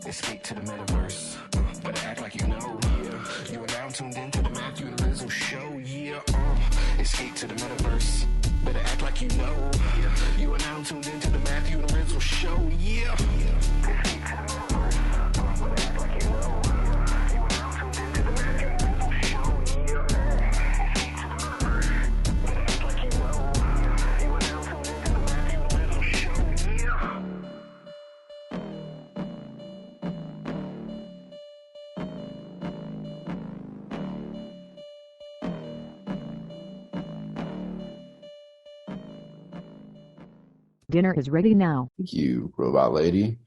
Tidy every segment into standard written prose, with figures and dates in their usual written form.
Escape to the metaverse. Better act like you know. Yeah. You are now tuned into the Matthew and Rizzle show. Yeah. Escape to the metaverse. Better act like you know. Yeah. You are now tuned into the Matthew and Rizzle show. Yeah. Escape to the metaverse. Better act like you know. You are now tuned into the Matthew and Rizzle show. Yeah. Escape to the metaverse. Better act like you know. You are now tuned into the Matthew and Rizzle show. Yeah. Dinner is ready now. Thank you, robot lady.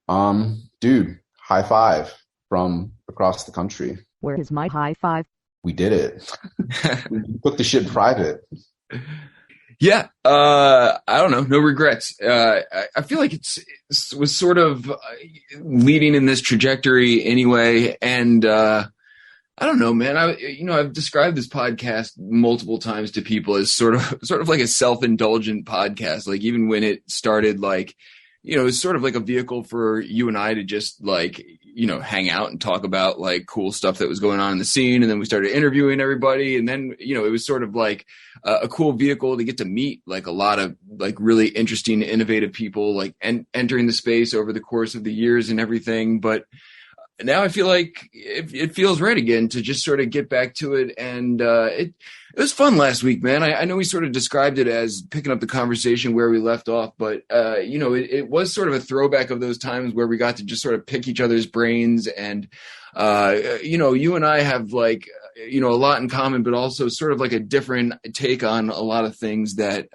Dude, high five from across the country. Where is my high five? We did it. We took the shit private. Yeah, I don't know. No regrets. I feel like it was sort of leading in this trajectory anyway. And I don't know, man. I've described this podcast multiple times to people as sort of like a self-indulgent podcast. Like even when it started, like, it was sort of like a vehicle for you and I to just like, hang out and talk about like cool stuff that was going on in the scene. And then we started interviewing everybody. And then, it was sort of like a cool vehicle to get to meet like a lot of like really interesting, innovative people, like entering the space over the course of the years and everything. But now I feel like it feels right again to just sort of get back to it. And it was fun last week, man. I know we sort of described it as picking up the conversation where we left off, but, it was sort of a throwback of those times where we got to just sort of pick each other's brains. And, you and I have like, a lot in common, but also sort of like a different take on a lot of things that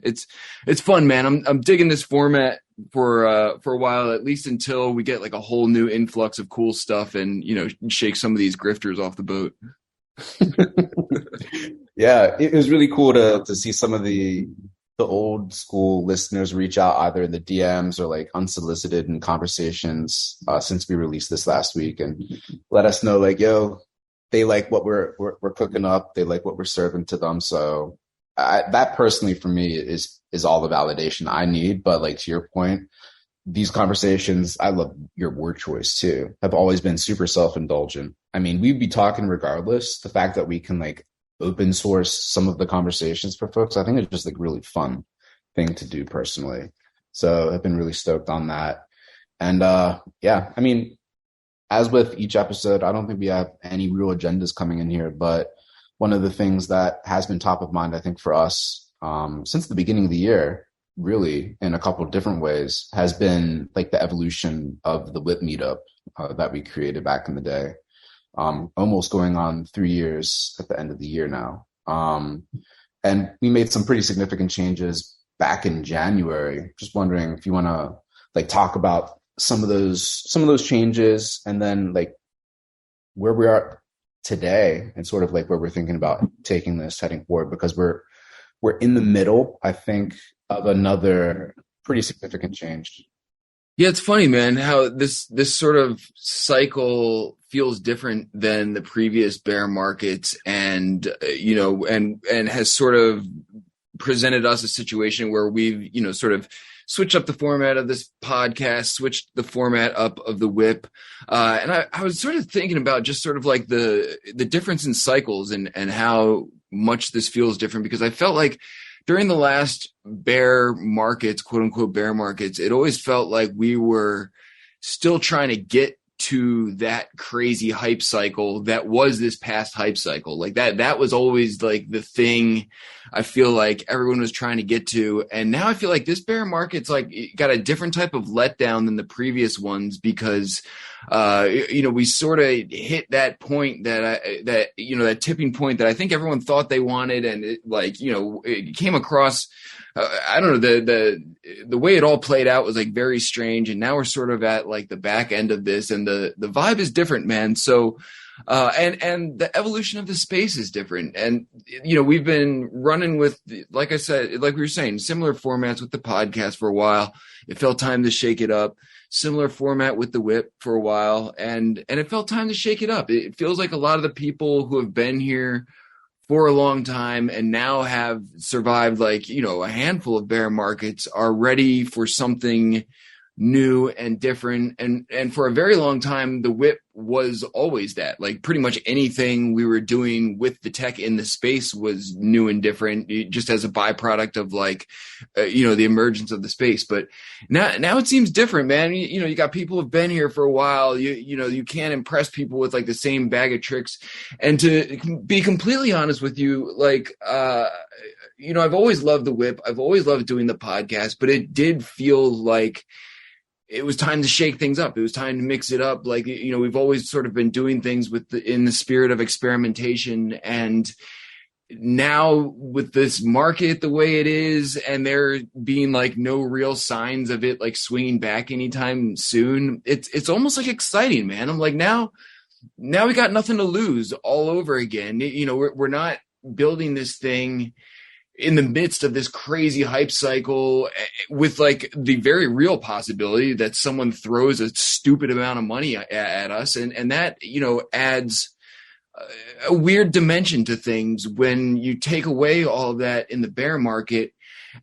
it's fun, man. I'm digging this format for a while, at least until we get like a whole new influx of cool stuff and, shake some of these grifters off the boat. Yeah, it was really cool to see some of the old school listeners reach out either in the DMs or like unsolicited in conversations since we released this last week and let us know like, yo, they like what we're cooking up. They like what we're serving to them. So that personally for me is all the validation I need. But like to your point, these conversations, I love your word choice too, have always been super self-indulgent. I mean, we'd be talking regardless. The fact that we can like open source some of the conversations for folks, I think it's just like really fun thing to do personally. So I've been really stoked on that. And yeah, I mean, as with each episode, I don't think we have any real agendas coming in here, but one of the things that has been top of mind, I think, for us since the beginning of the year, really in a couple of different ways, has been like the evolution of the WIP meetup that we created back in the day. Almost going on 3 years at the end of the year now. And we made some pretty significant changes back in January. Just wondering if you want to like talk about some of those changes and then like where we are today and sort of like where we're thinking about taking this heading forward, because we're in the middle, I think, of another pretty significant change. Yeah, it's funny, man, how this sort of cycle feels different than the previous bear markets and, and has sort of presented us a situation where we've, sort of switched up the format of this podcast, switched the format up of the WIP. And I was sort of thinking about just sort of like the difference in cycles and how much this feels different, because I felt like during the last bear markets, quote unquote bear markets, it always felt like we were still trying to get to that crazy hype cycle that was this past hype cycle. Like that was always like the thing I feel like everyone was trying to get to. And now I feel like this bear market's like got a different type of letdown than the previous ones, because we sort of hit that point that tipping point that I think everyone thought they wanted. And it came across, I don't know, the way it all played out was like very strange. And now we're sort of at like the back end of this, and the vibe is different, man. So, and the evolution of the space is different. And, we've been running with, like I said, like we were saying, similar formats with the podcast for a while. It felt time to shake it up. Similar format with the WIP for a while. And it felt time to shake it up. It feels like a lot of the people who have been here for a long time and now have survived like, a handful of bear markets are ready for something new and different. And for a very long time, the whip was always that. Like pretty much anything we were doing with the tech in the space was new and different, just as a byproduct of like, the emergence of the space. But now it seems different, man. You got people who've been here for a while. You can't impress people with like the same bag of tricks. And to be completely honest with you, like, I've always loved the whip. I've always loved doing the podcast, but it did feel like it was time to shake things up. It was time to mix it up. Like, we've always sort of been doing things in the spirit of experimentation. And now with this market the way it is, and there being like no real signs of it like swinging back anytime soon, it's almost like exciting, man. I'm like, now we got nothing to lose all over again. We're not building this thing in the midst of this crazy hype cycle with like the very real possibility that someone throws a stupid amount of money at us. And that, adds a weird dimension to things when you take away all of that in the bear market.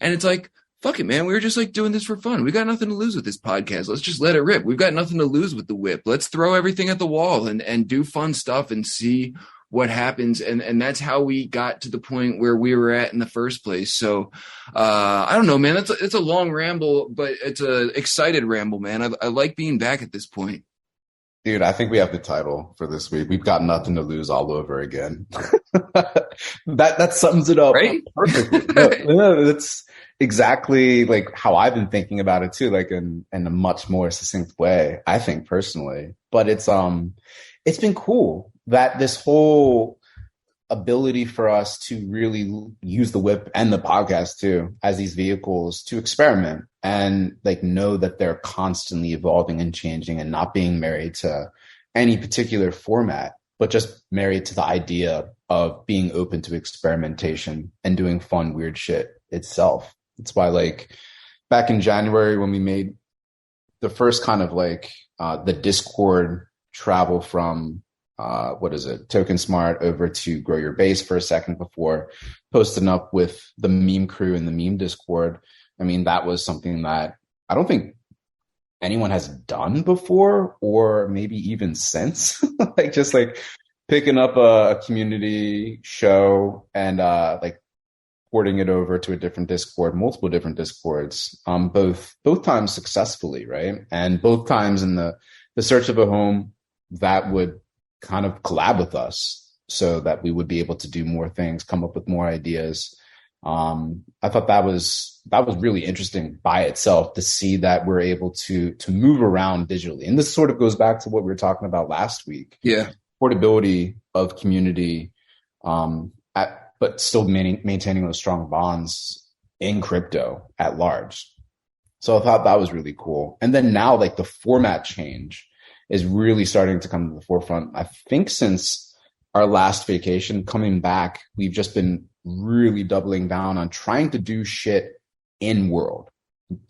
And it's like, fuck it, man. We were just like doing this for fun. We got nothing to lose with this podcast. Let's just let it rip. We've got nothing to lose with the whip. Let's throw everything at the wall and do fun stuff and see what happens. And that's how we got to the point where we were at in the first place. So, I don't know, man, it's a long ramble, but it's a excited ramble, man. I like being back at this point. Dude, I think we have the title for this week. We've got nothing to lose all over again. That sums it up, right? Perfectly. No, that's exactly like how I've been thinking about it too, like in a much more succinct way, I think personally. But it's been cool that this whole ability for us to really use the whip and the podcast too as these vehicles to experiment and like know that they're constantly evolving and changing and not being married to any particular format, but just married to the idea of being open to experimentation and doing fun, weird shit itself. It's why like back in January when we made the first kind of like the Discord travel from Token Smart over to Grow Your Base for a second before posting up with the meme crew in the meme Discord. I mean, that was something that I don't think anyone has done before, or maybe even since. Like just like picking up a community show and like porting it over to a different Discord, multiple different Discords, both times successfully, right? And both times in the search of a home that would kind of collab with us so that we would be able to do more things, come up with more ideas. I thought that was really interesting by itself to see that we're able to move around digitally. And this sort of goes back to what we were talking about last week. Yeah. Portability of community, but still maintaining those strong bonds in crypto at large. So I thought that was really cool. And then now like the format change is really starting to come to the forefront. I think since our last vacation coming back, we've just been really doubling down on trying to do shit in world,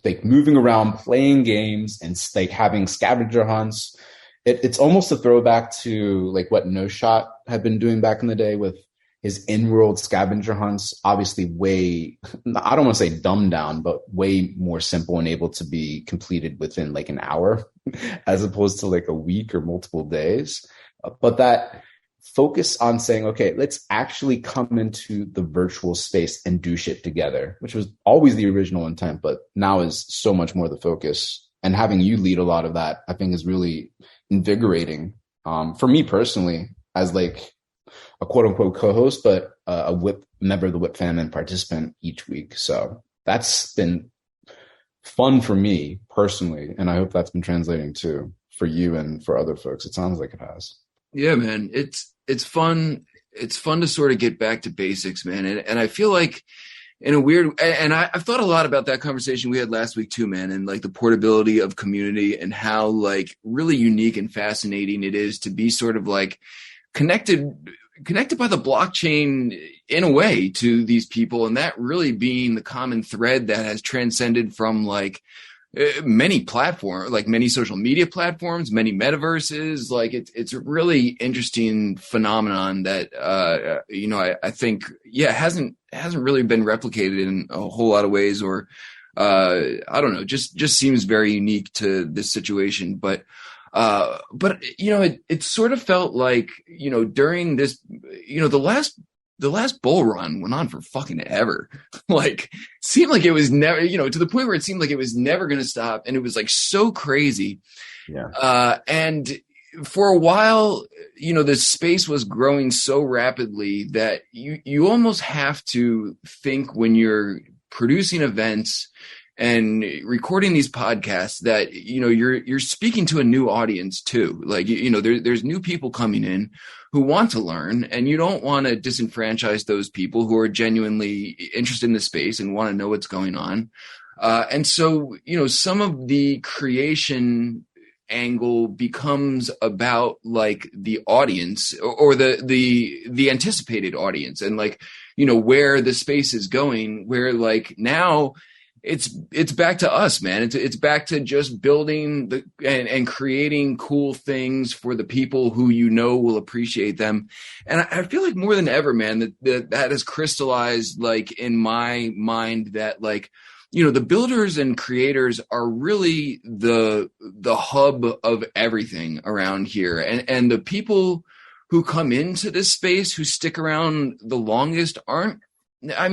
like moving around, playing games and like having scavenger hunts. It's almost a throwback to like what No Shot had been doing back in the day with his in-world scavenger hunts, obviously way, I don't want to say dumbed down, but way more simple and able to be completed within like an hour as opposed to like a week or multiple days. But that focus on saying, okay, let's actually come into the virtual space and do shit together, which was always the original intent, but now is so much more the focus. And having you lead a lot of that, I think is really invigorating for me personally as like a quote unquote co-host, but a whip member of the whip fam and participant each week. So that's been fun for me personally. And I hope that's been translating too for you and for other folks. It sounds like it has. Yeah, man. It's fun. It's fun to sort of get back to basics, man. And I feel like in a weird, and I've thought a lot about that conversation we had last week too, man. And like the portability of community and how like really unique and fascinating it is to be sort of like connected by the blockchain in a way to these people. And that really being the common thread that has transcended from like many platforms, like many social media platforms, many metaverses. Like it's a really interesting phenomenon that, I think, hasn't really been replicated in a whole lot of ways or I don't know, just seems very unique to this situation. But it sort of felt like, during this, the last bull run went on for fucking ever. Like, seemed like it was never, to the point where it seemed like it was never going to stop. And it was like so crazy. Yeah. And for a while, the space was growing so rapidly that you almost have to think, when you're producing events and recording these podcasts, that you're speaking to a new audience too. Like, there's new people coming in who want to learn, and you don't want to disenfranchise those people who are genuinely interested in the space and want to know what's going on. And so, some of the creation angle becomes about like the audience, or the anticipated audience, and like, where the space is going, where like now it's back to us, man. It's back to just building and creating cool things for the people who will appreciate them. And I feel like more than ever, man, that has crystallized like in my mind that like, the builders and creators are really the hub of everything around here. And the people who come into this space, who stick around the longest,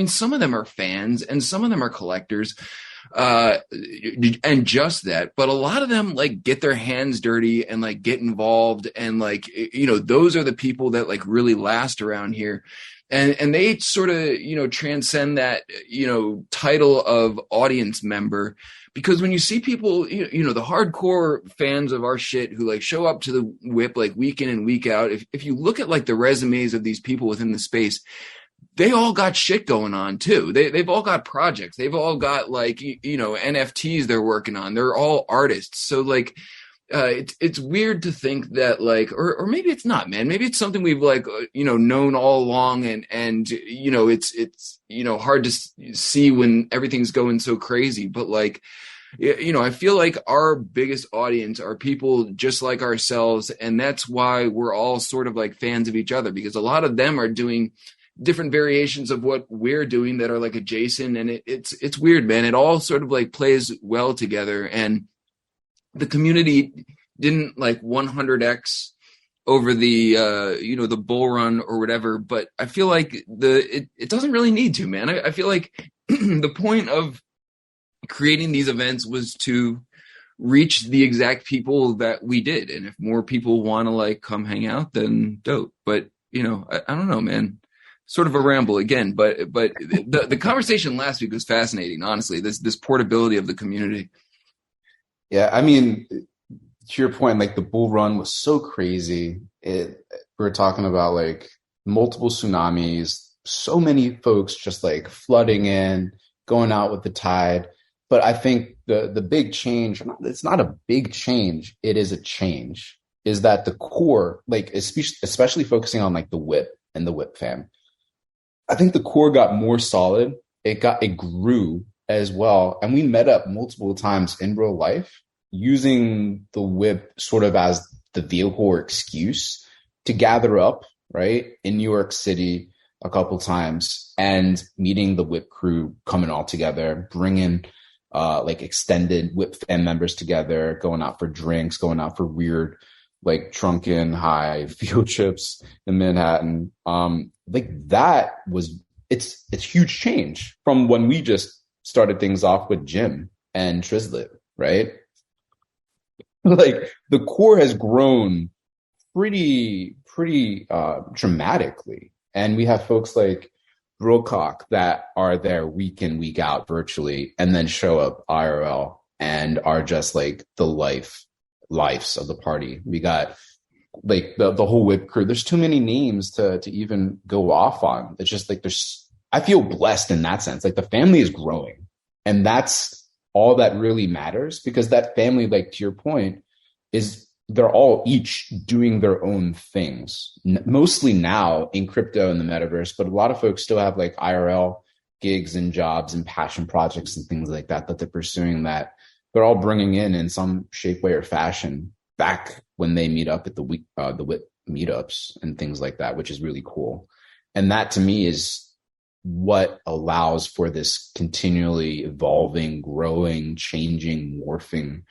some of them are fans and some of them are collectors, and just that. But a lot of them like get their hands dirty and like get involved. And like, those are the people that like really last around here. And they sort of, transcend that, title of audience member, because when you see people, the hardcore fans of our shit who like show up to the whip like week in and week out, if you look at like the resumes of these people within the space, they all got shit going on too. They've all got projects. They've all got like, NFTs they're working on. They're all artists. So like, it's weird to think that like, or maybe it's not, man. Maybe it's something we've like, known all along, and it's hard to see when everything's going so crazy. But like, I feel like our biggest audience are people just like ourselves, and that's why we're all sort of like fans of each other, because a lot of them are doing different variations of what we're doing that are like adjacent, and it's weird, man. It all sort of like plays well together, and the community didn't like 100x over the the bull run or whatever, but I feel like it doesn't really need to, man. I feel like the point of creating these events was to reach the exact people that we did, and if more people want to like come hang out, then dope. But I don't know, man. Sort of a ramble again, but the conversation last week was fascinating, honestly. This portability of the community. Yeah, I mean, to your point, like the bull run was so crazy. We were talking about like multiple tsunamis, so many folks just like flooding in, going out with the tide. But I think the big change, it's not a big change, it is a change, is that the core, like especially focusing on like the whip and the whip fam, I think the core got more solid. It grew as well. And we met up multiple times in real life using the whip sort of as the vehicle or excuse to gather up, right, in New York City a couple times, and meeting the whip crew, coming all together, bringing like extended whip fan members together, going out for drinks, going out for weird, like drunken high field trips in Manhattan. Like that was, it's huge change from when we just started things off with Jim and Trizlet, right? Like the core has grown pretty dramatically. And we have folks like Brocock that are there week in, week out virtually, and then show up IRL and are just like the lives of the party. We got like the whole whip crew. There's too many names to even go off on. It's just like I feel blessed in that sense. Like the family is growing, and that's all that really matters, because that family, like to your point, is they're all each doing their own things, mostly now in crypto and the metaverse, but a lot of folks still have like IRL gigs and jobs and passion projects and things like that they're pursuing, that they're all bringing in some shape, way, or fashion back when they meet up at the WIP meetups and things like that, which is really cool. And that to me is what allows for this continually evolving, growing, changing, morphing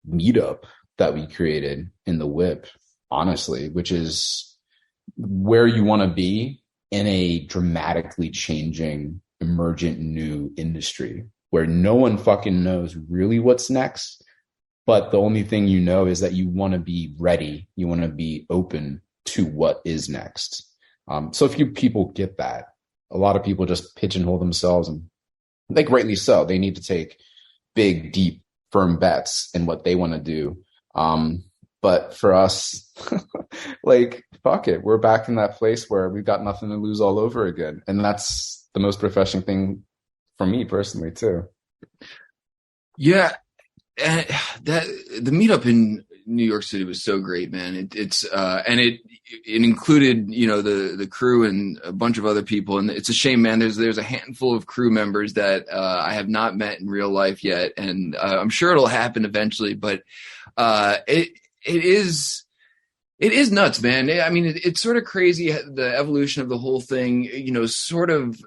meetup that we created in the whip, honestly, which is where you want to be in a dramatically changing, emergent new industry where no one fucking knows really what's next. But the only thing you know is that you want to be ready. You want to be open to what is next. So few people get that. A lot of people just pigeonhole themselves, and like rightly so. They need to take big, deep, firm bets in what they want to do. But for us, like, fuck it. We're back in that place where we've got nothing to lose all over again. And that's the most refreshing thing for me personally, too. Yeah. And that the meetup in New York City was so great, man. It included, you know, the crew and a bunch of other people. And it's a shame, man. There's a handful of crew members that I have not met in real life yet, and I'm sure it'll happen eventually. But it is nuts, man. I mean, it's sort of crazy, the evolution of the whole thing. You know, sort of.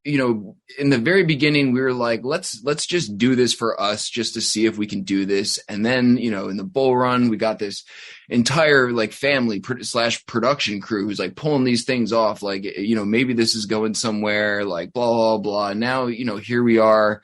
You know, in the very beginning, we were like, let's just do this for us, just to see if we can do this. And then, you know, in the bull run, we got this entire like family / production crew who's like pulling these things off. Like, you know, maybe this is going somewhere, like blah, blah, blah. Now, you know, here we are,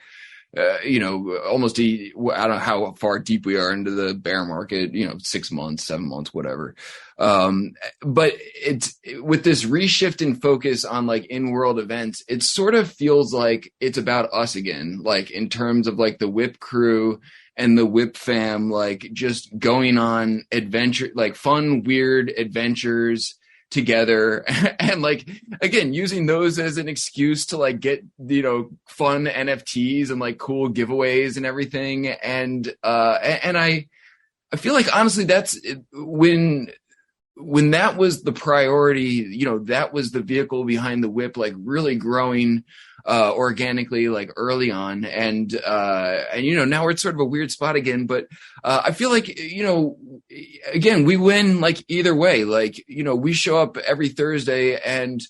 you know, almost, I don't know how far deep we are into the bear market, you know, 6 months, 7 months, whatever. But it's with this reshift in focus on like in-world events, it sort of feels like it's about us again, like in terms of like the whip crew and the whip fam, like just going on adventure, like fun, weird adventures together, and like again using those as an excuse to like get, you know, fun NFTs and like cool giveaways and everything. And I feel like honestly that's when that was the priority, you know, that was the vehicle behind the whip, like really growing organically, like early on. And you know, now we're at sort of a weird spot again, but I feel like, you know, again, we win like either way. Like, you know, we show up every Thursday, and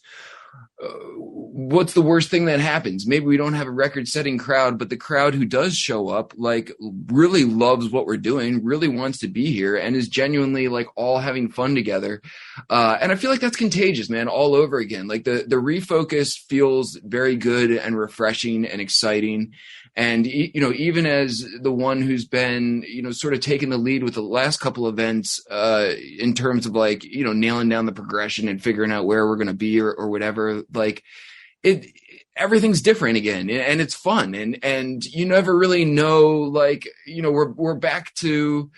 what's the worst thing that happens? Maybe we don't have a record-setting crowd, but the crowd who does show up like really loves what we're doing, really wants to be here, and is genuinely like all having fun together. And I feel like that's contagious, man, all over again. Like the refocus feels very good and refreshing and exciting. And, you know, even as the one who's been, you know, sort of taking the lead with the last couple events in terms of like, you know, nailing down the progression and figuring out where we're going to be or whatever, like everything's different again, and it's fun. And you never really know, like, you know, we're back to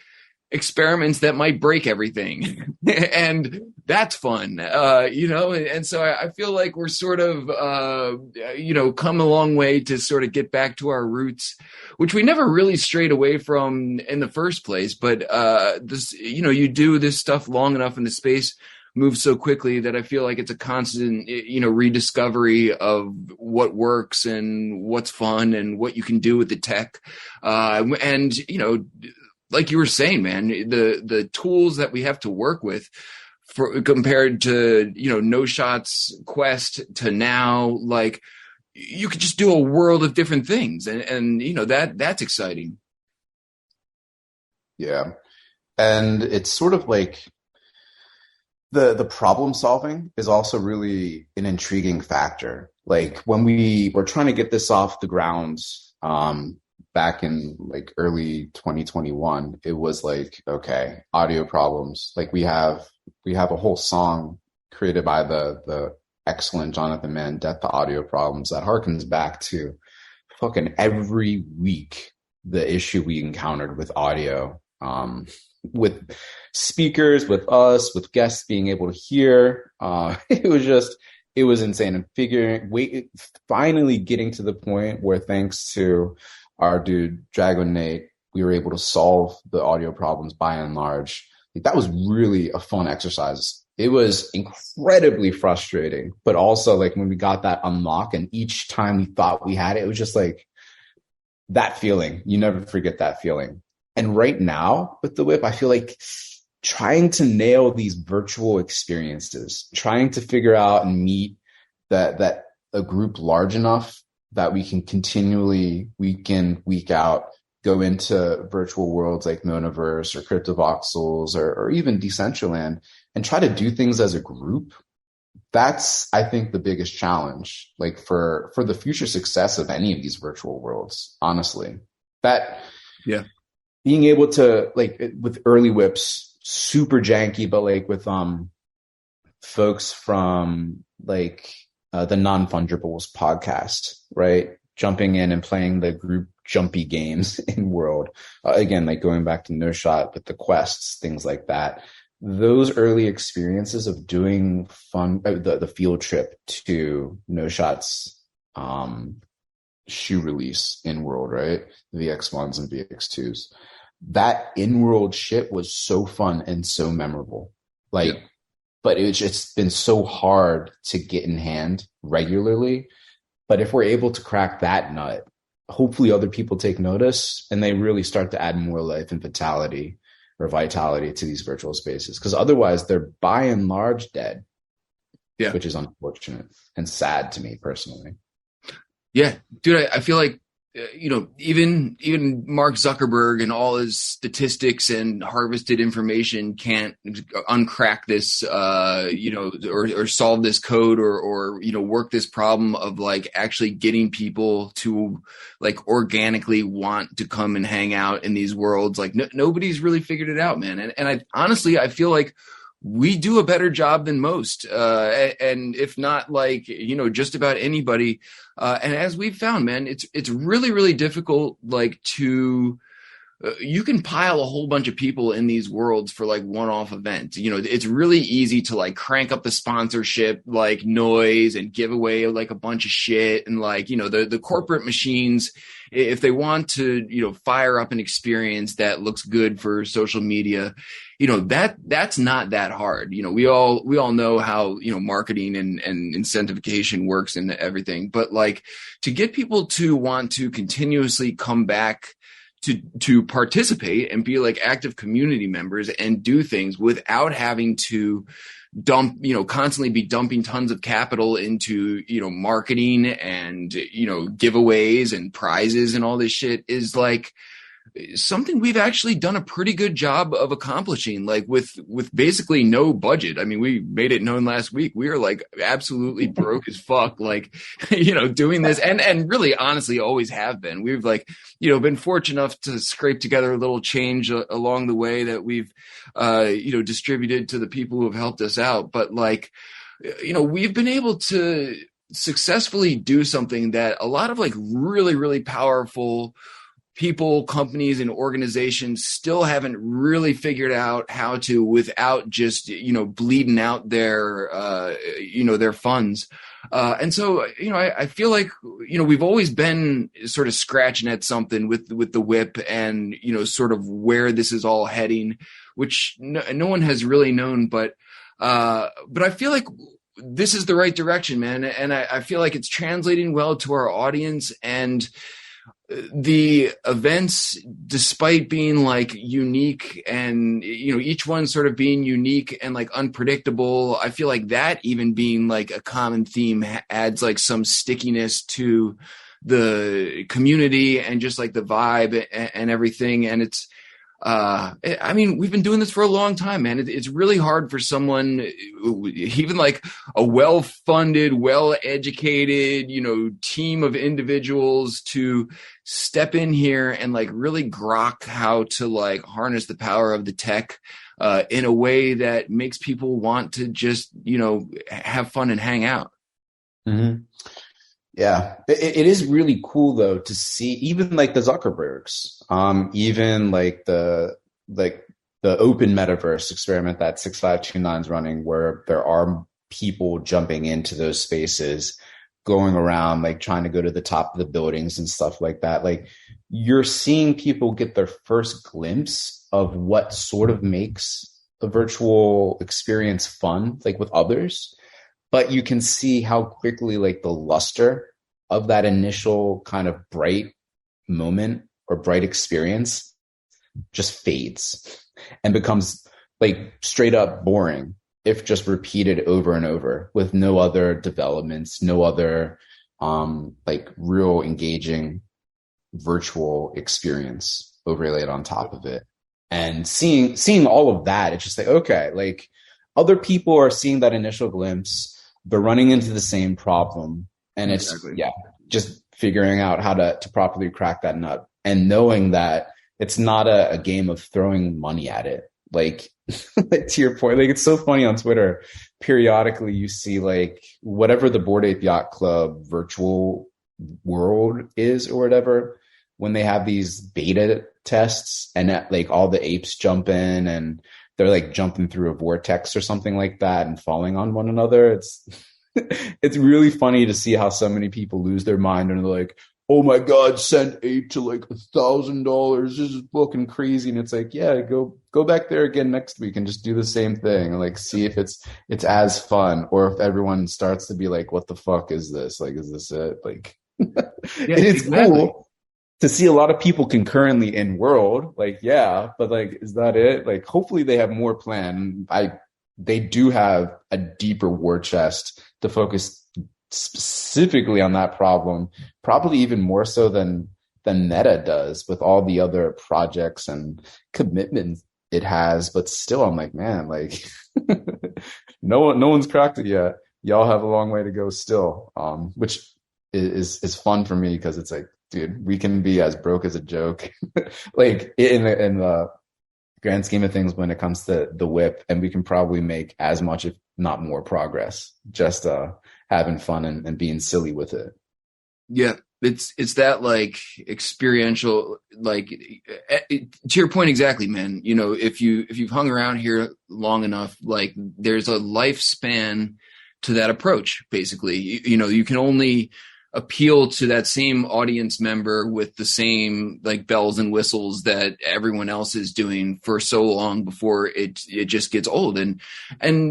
experiments that might break everything. And that's fun, you know? And so I feel like we're sort of, you know, come a long way to sort of get back to our roots, which we never really strayed away from in the first place. But this, you know, you do this stuff long enough and the space moves so quickly that I feel like it's a constant, you know, rediscovery of what works and what's fun and what you can do with the tech. And, you know, like you were saying, man, the tools that we have to work with compared to, you know, No Shot's quest to now, like you could just do a world of different things. And you know, that's exciting. Yeah. And it's sort of like the problem solving is also really an intriguing factor. Like when we were trying to get this off the ground, back in like early 2021, it was like, okay, audio problems. Like we have a whole song created by the excellent Jonathan Mann, Death to Audio Problems, that harkens back to fucking every week the issue we encountered with audio, with speakers, with us, with guests being able to hear. It was insane. And finally getting to the point where, thanks to our dude Dragon Nate, we were able to solve the audio problems by and large. Like, that was really a fun exercise. It was incredibly frustrating, but also like when we got that unlock, and each time we thought we had it, it was just like that feeling. You never forget that feeling. And right now with the whip, I feel like trying to nail these virtual experiences, trying to figure out and meet that a group large enough that we can continually week in, week out, go into virtual worlds like Metaverse or CryptoVoxels or even Decentraland and try to do things as a group. That's, I think, the biggest challenge, like for the future success of any of these virtual worlds, honestly. That being able to, like, with early whips, super janky, but like with folks from like the Non-Fungibles podcast, right? Jumping in and playing the group jumpy games in world. Again, like going back to No Shot with the quests, things like that. Those early experiences of doing fun, the field trip to No Shot's shoe release in world, right? The VX1s and VX2s. That in-world shit was so fun and so memorable. Like, but it's been so hard to get in hand regularly. But if we're able to crack that nut, hopefully other people take notice and they really start to add more life and vitality to these virtual spaces. Because otherwise they're by and large dead, which is unfortunate and sad to me personally. Yeah, dude, I feel like, even Mark Zuckerberg and all his statistics and harvested information can't uncrack this, or solve this code or work this problem of like actually getting people to like organically want to come and hang out in these worlds. Like nobody's really figured it out, man. And I honestly, I feel like we do a better job than most. And if not like, just about anybody. And as we've found, man, it's really, really difficult, like to, you can pile a whole bunch of people in these worlds for like one-off events. It's really easy to like crank up the sponsorship, like noise and give away like a bunch of shit. And like, the corporate machines, if they want to, fire up an experience that looks good for social media, that's not that hard. We all know how, marketing and incentivization works and everything, but like to get people to want to continuously come back to participate and be like active community members and do things without having to constantly be dumping tons of capital into, marketing and, giveaways and prizes and all this shit is like something we've actually done a pretty good job of accomplishing, like with basically no budget. I mean, we made it known last week. We are like absolutely broke as fuck, like, doing this and really honestly always have been. We've like, been fortunate enough to scrape together a little change along the way that we've, distributed to the people who have helped us out. But like, we've been able to successfully do something that a lot of like really, really powerful people, companies, and organizations still haven't really figured out how to without just, bleeding out their, their funds. And so, I feel like, we've always been sort of scratching at something with the whip and, sort of where this is all heading, which no one has really known. But I feel like this is the right direction, man. And I feel like it's translating well to our audience, and the events, despite being like unique and, each one sort of being unique and like unpredictable, I feel like that even being like a common theme adds like some stickiness to the community and just like the vibe and everything. And it's, I mean, we've been doing this for a long time, man. It's really hard for someone, even like a well-funded, well-educated, team of individuals to step in here and like really grok how to like harness the power of the tech, in a way that makes people want to just, have fun and hang out. Mm-hmm. Yeah, it is really cool though to see even like the Zuckerbergs, even like the open metaverse experiment that 6529 is running, where there are people jumping into those spaces, going around like trying to go to the top of the buildings and stuff like that. Like you're seeing people get their first glimpse of what sort of makes a virtual experience fun, like with others. But you can see how quickly like the luster of that initial kind of bright moment or bright experience just fades and becomes like straight up boring if just repeated over and over with no other developments, no other like real engaging virtual experience overlaid on top of it. And seeing all of that, it's just like, okay, like other people are seeing that initial glimpse, but running into the same problem. And it's just figuring out how to properly crack that nut, and knowing that it's not a game of throwing money at it. Like, to your point, like, it's so funny on Twitter, periodically you see like whatever the Bored Ape Yacht Club virtual world is or whatever, when they have these beta tests and like all the apes jump in and they're like jumping through a vortex or something like that and falling on one another. It's really funny to see how so many people lose their mind and they're like, oh my God, send ape to like $1,000. This is fucking crazy. And it's like, yeah, go back there again next week and just do the same thing and like see if it's as fun, or if everyone starts to be like, what the fuck is this? Like, is this it? Like, it's cool to see a lot of people concurrently in world. Like, yeah, but like, is that it? Like, hopefully they have more planned. They do have a deeper war chest to focus specifically on that problem, probably even more so than Meta does with all the other projects and commitments it has. But still, I'm like, man, like no one's cracked it yet. Y'all have a long way to go still, which is fun for me, because it's like, dude, we can be as broke as a joke, like in the grand scheme of things when it comes to the whip, and we can probably make as much, if not more, progress just having fun and being silly with it. Yeah, it's that like experiential, like to your point exactly, man. You know, if you've hung around here long enough, like there's a lifespan to that approach. Basically, you know, you can only appeal to that same audience member with the same like bells and whistles that everyone else is doing for so long before it just gets old. And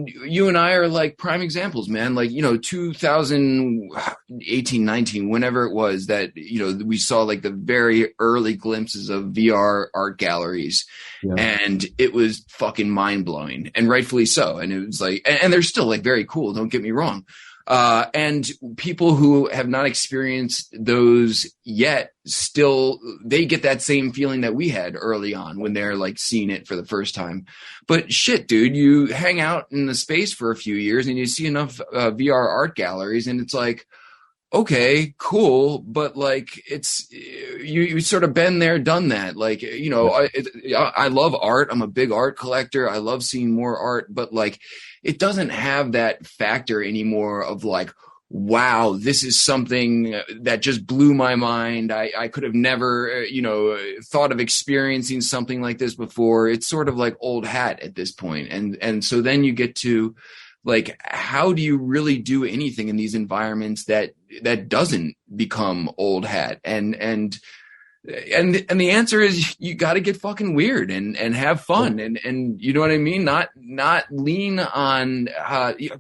you and I are like prime examples, man. Like, you know, 2018, 19, whenever it was that, you know, we saw like the very early glimpses of VR art galleries. Yeah. And it was fucking mind blowing, and rightfully so. And it was like, and they're still like very cool. Don't get me wrong. And people who have not experienced those yet, still, they get that same feeling that we had early on when they're like seeing it for the first time. But shit, dude, you hang out in the space for a few years and you see enough VR art galleries, and it's like, okay, cool, but like it's you sort of been there, done that. Like, you know, I love art. I'm a big art collector. I love seeing more art, but like it doesn't have that factor anymore of like, wow, this is something that just blew my mind. I could have never, you know, thought of experiencing something like this before. It's sort of like old hat at this point. And so then you get to like, how do you really do anything in these environments that doesn't become old hat? And the answer is you got to get fucking weird and have fun and you know what I mean? Not lean on,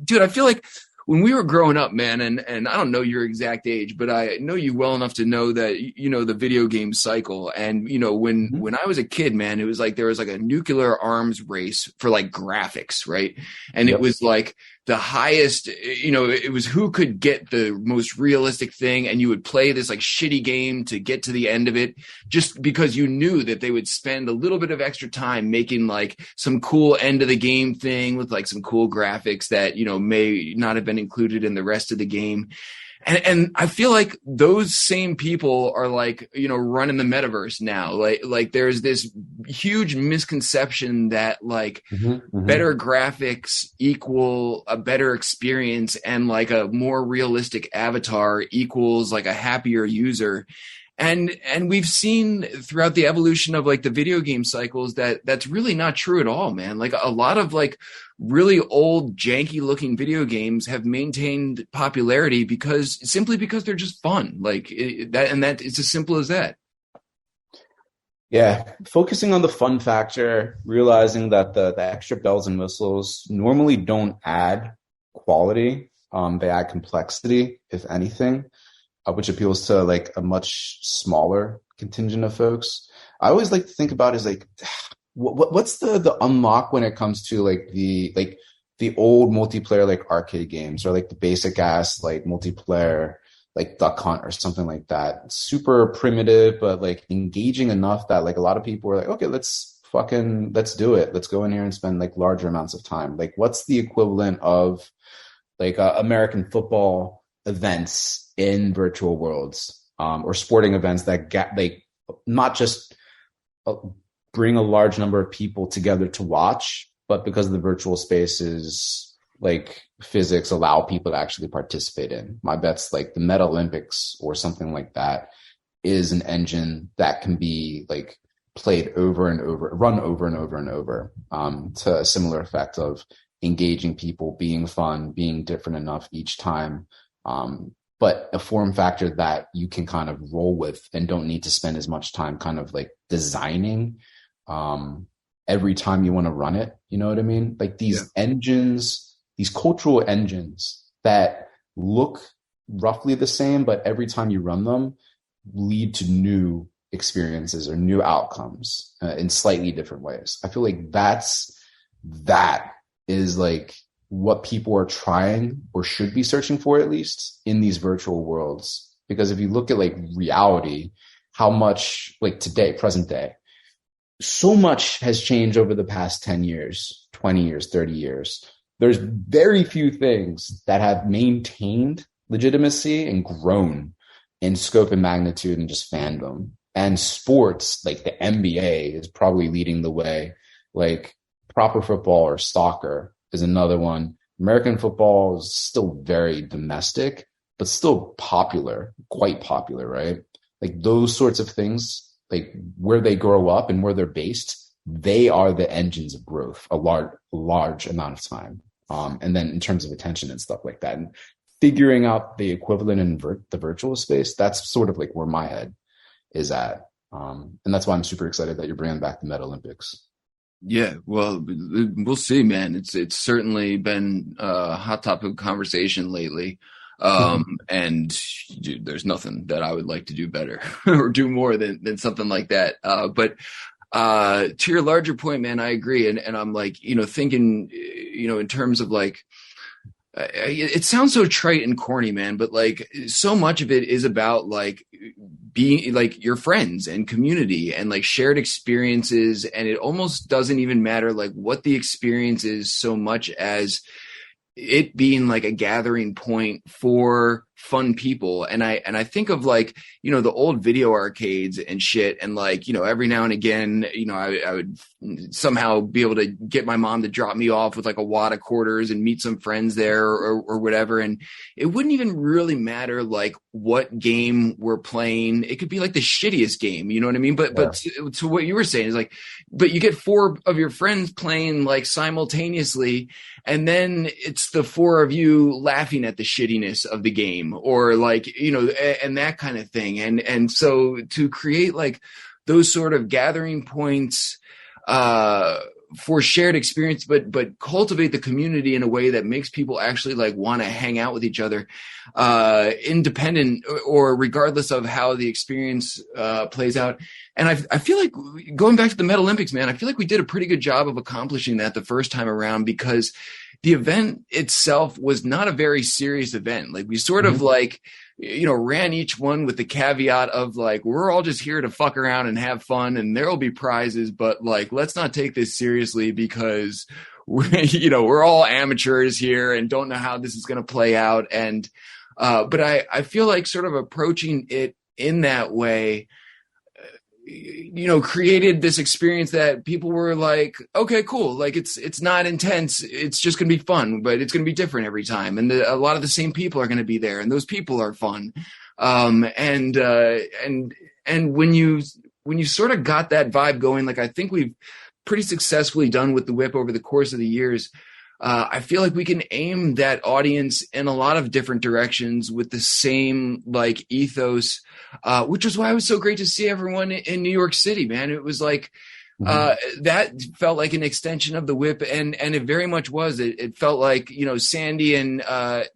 dude, I feel like when we were growing up, man, and I don't know your exact age, but I know you well enough to know that, you know, the video game cycle. And, you know, when I was a kid, man, it was like there was like a nuclear arms race for like graphics, right? And It was like the highest, you know, it was who could get the most realistic thing. And you would play this like shitty game to get to the end of it, just because you knew that they would spend a little bit of extra time making like some cool end of the game thing with like some cool graphics that, you know, may not have been included in the rest of the game. And I feel like those same people are like, you know, running the metaverse now. Like there's this huge misconception that like better graphics equal a better experience, and like a more realistic avatar equals like a happier user. And we've seen throughout the evolution of like the video game cycles that that's really not true at all, man. Like a lot of like really old janky looking video games have maintained popularity simply because they're just fun. Like that it's as simple as that. Yeah, focusing on the fun factor, realizing that the extra bells and whistles normally don't add quality, they add complexity, if anything. Which appeals to like a much smaller contingent of folks. I always like to think about is like, what's the unlock when it comes to like the the old multiplayer like arcade games, or like the basic ass like multiplayer like Duck Hunt or something like that. Super primitive, but like engaging enough that like a lot of people were like, okay, let's do it. Let's go in here and spend like larger amounts of time. Like, what's the equivalent of like American football events in virtual worlds, or sporting events that get like not just bring a large number of people together to watch, but because the virtual spaces like physics allow people to actually participate in. My bet's like the Meta Olympics or something like that is an engine that can be like played over and over, run over and over and over, to a similar effect of engaging people, being fun, being different enough each time, but a form factor that you can kind of roll with and don't need to spend as much time kind of like designing every time you want to run it. You know what I mean? Like these engines, these cultural engines that look roughly the same, but every time you run them lead to new experiences or new outcomes in slightly different ways. I feel like that is like what people are trying or should be searching for, at least in these virtual worlds. Because if you look at like reality, how much like today, present day, so much has changed over the past 10 years, 20 years, 30 years. There's very few things that have maintained legitimacy and grown in scope and magnitude and just fandom. And sports, like the NBA, is probably leading the way. Like proper football or soccer is another one. American football is still very domestic, but still popular, quite popular, right? Like those sorts of things, like where they grow up and where they're based, they are the engines of growth a large amount of time. And then in terms of attention and stuff like that, and figuring out the equivalent in the virtual space, that's sort of like where my head is at. And that's why I'm super excited that you're bringing back the Meta Olympics. Yeah, well, we'll see, man. It's certainly been a hot topic of conversation lately. And dude, there's nothing that I would like to do better or do more than something like that. But to your larger point, man, I agree. And I'm like, thinking, in terms of like, it sounds so trite and corny, man, but like so much of it is about like being like your friends and community and like shared experiences. And it almost doesn't even matter like what the experience is so much as it being like a gathering point for fun people. And I think of like, the old video arcades and shit. And like, every now and again, I would somehow be able to get my mom to drop me off with like a wad of quarters and meet some friends there or whatever. And it wouldn't even really matter like what game we're playing. It could be like the shittiest game, you know what I mean? But to what you were saying is like, but you get 4 of your friends playing like simultaneously, and then it's the 4 of you laughing at the shittiness of the game, or like, and that kind of thing. And so to create like those sort of gathering points, for shared experience, but cultivate the community in a way that makes people actually like want to hang out with each other, independent or regardless of how the experience, plays out. And I feel like going back to the Meta Olympics, man, I feel like we did a pretty good job of accomplishing that the first time around, because the event itself was not a very serious event. Like we sort of like, ran each one with the caveat of like, we're all just here to fuck around and have fun, and there'll be prizes, but like, let's not take this seriously because we're all amateurs here and don't know how this is going to play out. And, but I feel like sort of approaching it in that way, created this experience that people were like, okay, cool. Like it's not intense. It's just going to be fun, but it's going to be different every time. And a lot of the same people are going to be there, and those people are fun. And when you sort of got that vibe going, like I think we've pretty successfully done with the whip over the course of the years. I feel like we can aim that audience in a lot of different directions with the same like ethos, which is why it was so great to see everyone in New York City, man. It was like, that felt like an extension of the whip, and it very much was. It felt like, Sandy and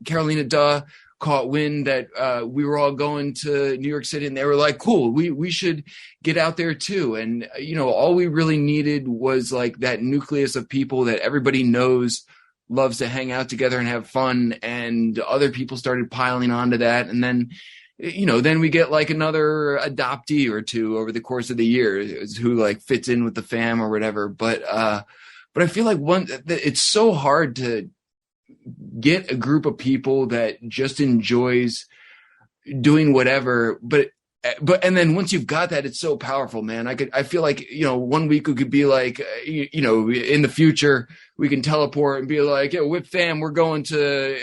Carolina Duh caught wind that we were all going to New York City, and they were like, cool, we should get out there too. And, all we really needed was like that nucleus of people that everybody knows loves to hang out together and have fun, and other people started piling onto that. And then, then we get like another adoptee or two over the course of the year who like fits in with the fam or whatever. But I feel like it's so hard to get a group of people that just enjoys doing whatever, but and then once you've got that, it's so powerful, man. I feel like, 1 week we could be like, in the future we can teleport and be like, yeah, Whip fam, we're going to,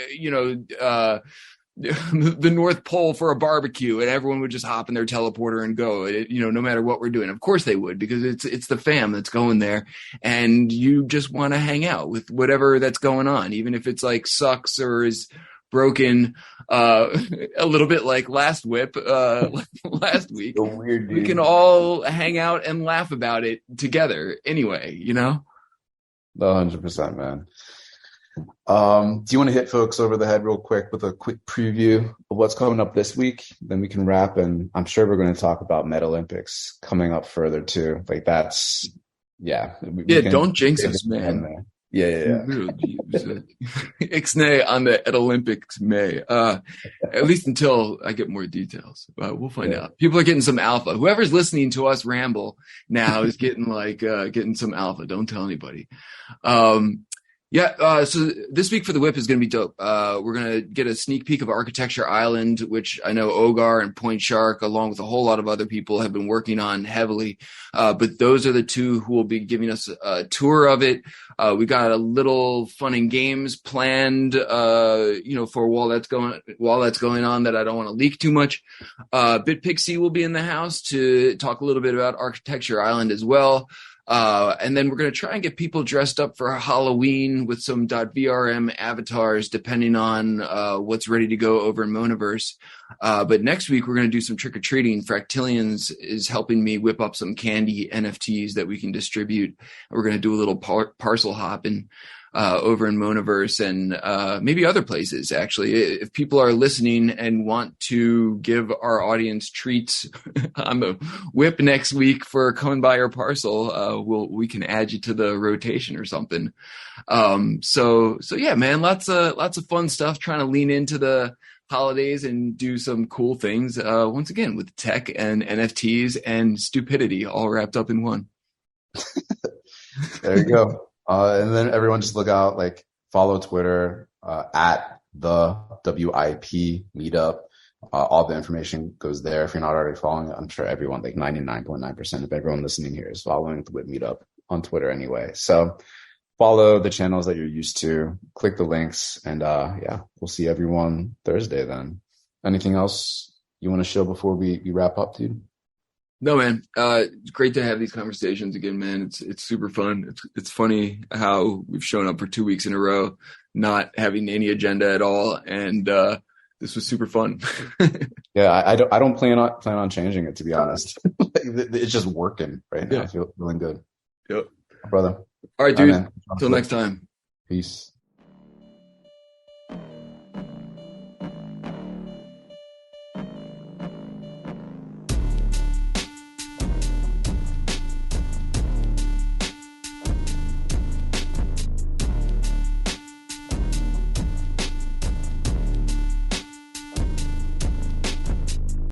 the North Pole for a barbecue, and everyone would just hop in their teleporter and go, no matter what we're doing. Of course they would, because it's the fam that's going there, and you just want to hang out with whatever that's going on, even if it's like sucks or is broken, a little bit like last week. So weird, dude. We can all hang out and laugh about it together anyway, 100%, man. Do you want to hit folks over the head real quick with a quick preview of what's coming up this week? Then we can wrap, and I'm sure we're going to talk about Meta Olympics coming up further too. Like that's, don't jinx us, man. Yeah. Ixnay on the at Olympics May. At least until I get more details. We'll find out. People are getting some alpha. Whoever's listening to us ramble now is getting some alpha. Don't tell anybody. So this week for the Whip is going to be dope. We're going to get a sneak peek of Architecture Island, which I know Ogar and Point Shark, along with a whole lot of other people, have been working on heavily. But those are the two who will be giving us a tour of it. We got a little fun and games planned, for while that's going on, that I don't want to leak too much. BitPixie will be in the house to talk a little bit about Architecture Island as well. And then we're going to try and get people dressed up for Halloween with some .vrm avatars, depending on what's ready to go over in Monaverse. But next week, we're going to do some trick-or-treating. Fractillions is helping me whip up some candy NFTs that we can distribute. We're going to do a little parcel hopping over in Monaverse and maybe other places, actually. If people are listening and want to give our audience treats on the Whip next week for coming by our parcel, we can add you to the rotation or something. So yeah, man, lots of fun stuff, trying to lean into the holidays and do some cool things, once again, with tech and NFTs and stupidity all wrapped up in one. There you go. And then everyone just look out, follow Twitter, at the WIP Meetup. All the information goes there. If you're not already following it, I'm sure everyone, 99.9% of everyone listening here is following the WIP Meetup on Twitter anyway. So follow the channels that you're used to, click the links, and we'll see everyone Thursday then. Anything else you want to show before we wrap up, dude? No, man. It's great to have these conversations again, man. It's super fun. It's funny how we've shown up for 2 weeks in a row, not having any agenda at all, and this was super fun. Yeah, I don't plan on changing it, to be honest. It's just working right now. Yeah. I feel feeling good. Yep, brother. All right, dude. Until next time. Peace.